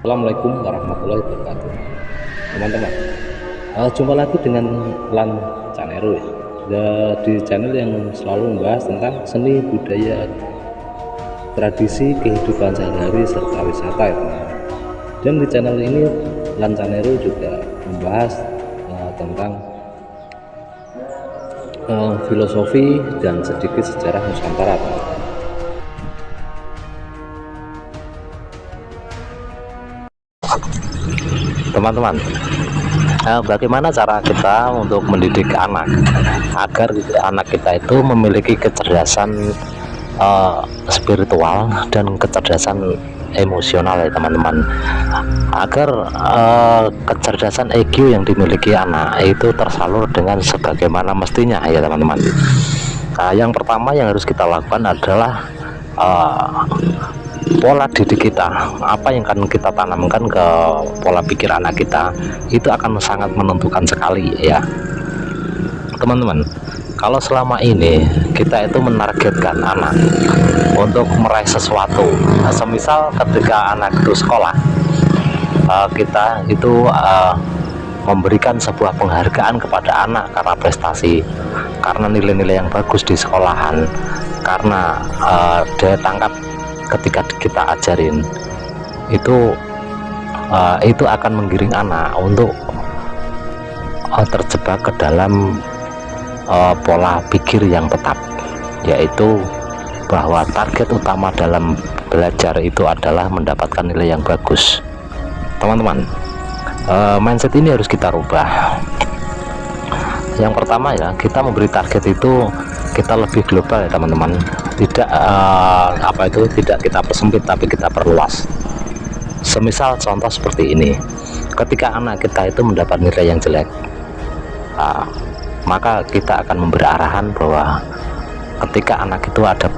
Assalamualaikum warahmatullahi wabarakatuh, teman-teman. Jumpa lagi dengan Lan Canero ya. Di channel yang selalu membahas tentang seni budaya, tradisi, kehidupan sehari-hari serta wisata ya, teman-teman. Dan di channel ini Lan Canero juga membahas tentang filosofi dan sedikit sejarah Nusantara, teman-teman. Teman-teman, bagaimana cara kita untuk mendidik anak agar anak kita itu memiliki kecerdasan spiritual dan kecerdasan emosional ya teman-teman, agar kecerdasan EQ yang dimiliki anak itu tersalur dengan sebagaimana mestinya ya teman-teman. Yang pertama yang harus kita lakukan adalah pola didik kita. Apa yang akan kita tanamkan ke pola pikir anak kita itu akan sangat menentukan sekali ya teman-teman. Kalau selama ini kita itu menargetkan anak untuk meraih sesuatu, semisal ketika anak itu sekolah, kita itu memberikan sebuah penghargaan kepada anak karena prestasi, karena nilai-nilai yang bagus di sekolahan, karena daya tangkap ketika kita ajarin itu akan menggiring anak untuk terjebak ke dalam pola pikir yang tetap, yaitu bahwa target utama dalam belajar itu adalah mendapatkan nilai yang bagus. Teman-teman, mindset ini harus kita rubah. Yang pertama ya, kita memberi target itu kita lebih global ya teman-teman, tidak tidak kita persempit tapi kita perluas. Semisal contoh seperti ini, ketika anak kita itu mendapat nilai yang jelek, maka kita akan memberi arahan bahwa ketika anak itu ada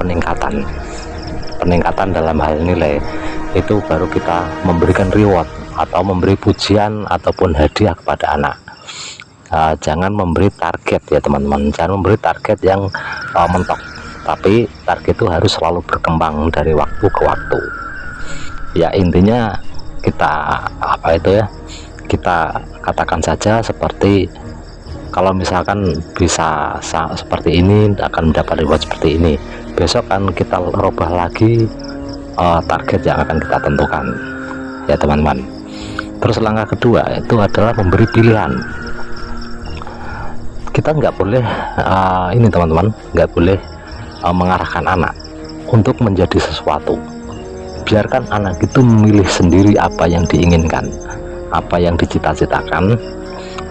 peningkatan dalam hal nilai, itu baru kita memberikan reward atau memberi pujian ataupun hadiah kepada anak. Jangan memberi target ya teman-teman, jangan memberi target yang mentok, tapi target itu harus selalu berkembang dari waktu ke waktu ya. Intinya kita kita katakan saja seperti kalau misalkan bisa seperti ini akan mendapat reward seperti ini, besok kan kita rubah lagi target yang akan kita tentukan ya teman-teman. Terus langkah kedua itu adalah memberi pilihan. Kita nggak boleh ini teman-teman, nggak boleh mengarahkan anak untuk menjadi sesuatu. Biarkan anak itu memilih sendiri apa yang diinginkan, apa yang dicita-citakan.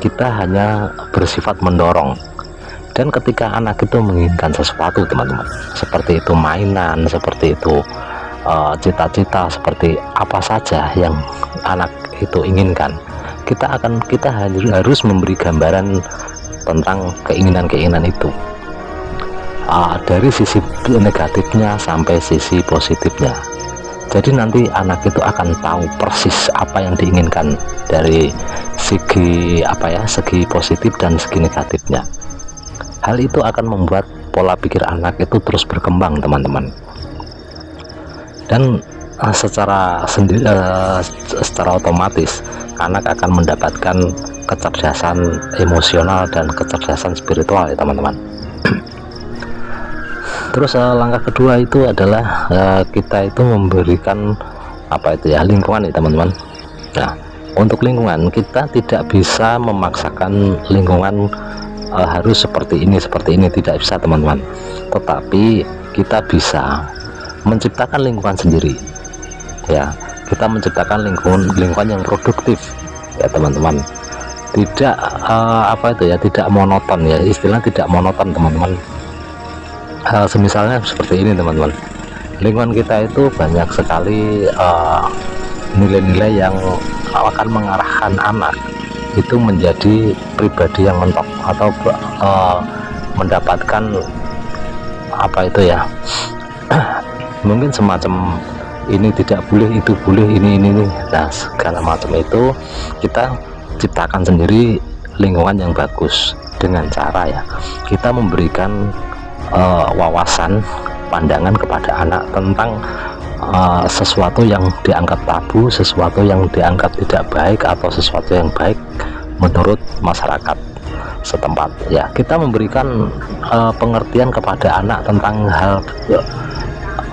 Kita hanya bersifat mendorong. Dan ketika anak itu menginginkan sesuatu teman-teman, seperti itu mainan, seperti itu cita-cita, seperti apa saja yang anak itu inginkan, kita harus memberi gambaran tentang keinginan-keinginan itu, dari sisi negatifnya sampai sisi positifnya. Jadi nanti anak itu akan tahu persis apa yang diinginkan dari segi segi positif dan segi negatifnya. Hal itu akan membuat pola pikir anak itu terus berkembang teman-teman, dan secara otomatis anak akan mendapatkan kecerdasan emosional dan kecerdasan spiritual ya teman-teman. Terus langkah kedua itu adalah kita itu memberikan lingkungan ya teman-teman. Nah, untuk lingkungan kita tidak bisa memaksakan lingkungan harus seperti ini tidak bisa teman-teman, tetapi kita bisa menciptakan lingkungan sendiri ya. Kita menciptakan lingkungan yang produktif ya teman-teman, tidak tidak monoton ya, istilah tidak monoton teman-teman. Semisalnya seperti ini teman-teman, lingkungan kita itu banyak sekali nilai-nilai yang akan mengarahkan anak itu menjadi pribadi yang mentok atau mendapatkan mungkin semacam ini tidak boleh, itu boleh, ini. Nah, segala macam itu kita ciptakan sendiri lingkungan yang bagus dengan cara ya kita memberikan wawasan pandangan kepada anak tentang sesuatu yang dianggap tabu, sesuatu yang dianggap tidak baik, atau sesuatu yang baik menurut masyarakat setempat. Ya, kita memberikan pengertian kepada anak tentang hal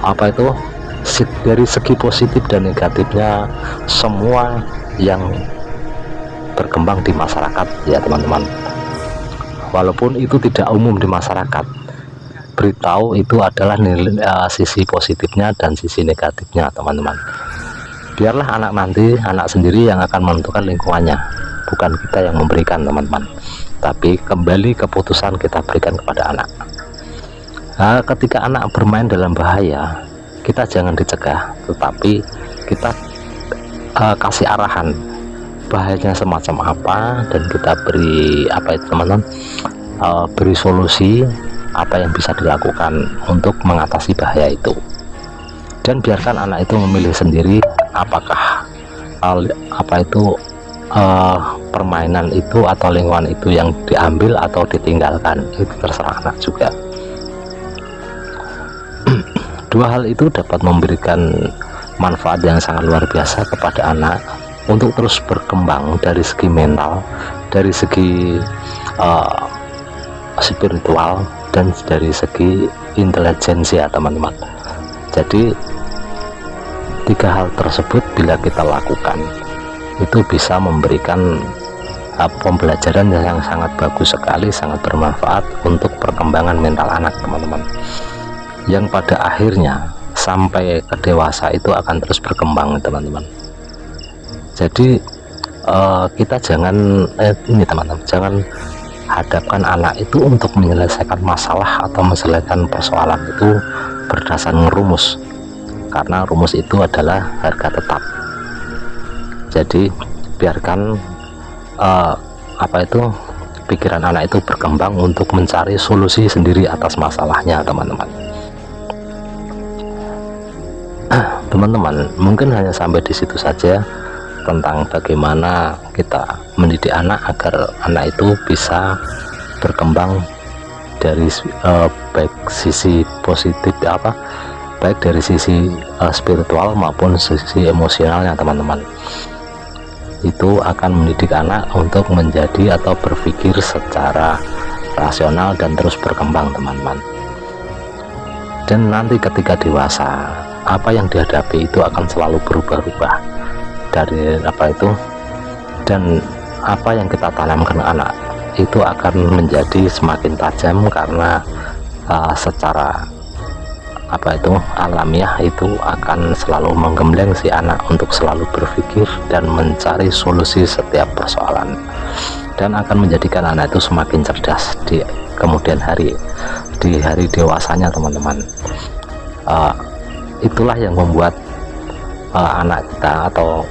apa itu dari segi positif dan negatifnya semua yang berkembang di masyarakat ya teman-teman. Walaupun itu tidak umum di masyarakat, beritahu itu adalah nilai, sisi positifnya dan sisi negatifnya teman-teman. Biarlah anak sendiri yang akan menentukan lingkungannya, bukan kita yang memberikan teman-teman, tapi kembali keputusan kita berikan kepada anak. Ketika anak bermain dalam bahaya, kita jangan dicegah, tetapi kita kasih arahan bahayanya semacam apa, dan kita beri apa itu teman-teman, beri solusi apa yang bisa dilakukan untuk mengatasi bahaya itu. Dan biarkan anak itu memilih sendiri apakah permainan itu atau lingkungan itu yang diambil atau ditinggalkan, itu terserah anak juga. Dua hal itu dapat memberikan manfaat yang sangat luar biasa kepada anak untuk terus berkembang dari segi mental, dari segi spiritual, dan dari segi intelijensi ya teman-teman. Jadi tiga hal tersebut bila kita lakukan itu bisa memberikan pembelajaran yang sangat bagus sekali, sangat bermanfaat untuk perkembangan mental anak teman-teman, yang pada akhirnya sampai ke dewasa itu akan terus berkembang teman-teman. Jadi kita jangan ini teman-teman, jangan hadapkan anak itu untuk menyelesaikan masalah atau menyelesaikan persoalan itu berdasarkan rumus, karena rumus itu adalah harga tetap. Jadi biarkan pikiran anak itu berkembang untuk mencari solusi sendiri atas masalahnya teman-teman. Teman-teman, mungkin hanya sampai di situ saja tentang bagaimana kita mendidik anak agar anak itu bisa berkembang dari baik sisi positif baik dari sisi spiritual maupun sisi emosionalnya teman-teman. Itu akan mendidik anak untuk menjadi atau berpikir secara rasional dan terus berkembang teman-teman. Dan nanti ketika dewasa, apa yang dihadapi itu akan selalu berubah-ubah dari dan apa yang kita tanamkan anak itu akan menjadi semakin tajam, karena secara alamiah itu akan selalu menggembleng si anak untuk selalu berpikir dan mencari solusi setiap persoalan, dan akan menjadikan anak itu semakin cerdas di kemudian hari, di hari dewasanya teman-teman. Itulah yang membuat anak kita atau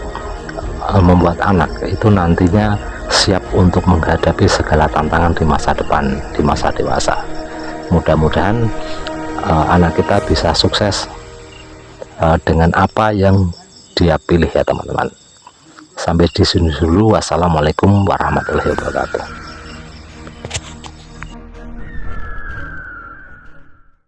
membuat anak itu nantinya siap untuk menghadapi segala tantangan di masa depan, di masa dewasa. Mudah-mudahan anak kita bisa sukses dengan apa yang dia pilih ya teman-teman. Sampai di sini dulu. Wassalamualaikum warahmatullahi wabarakatuh.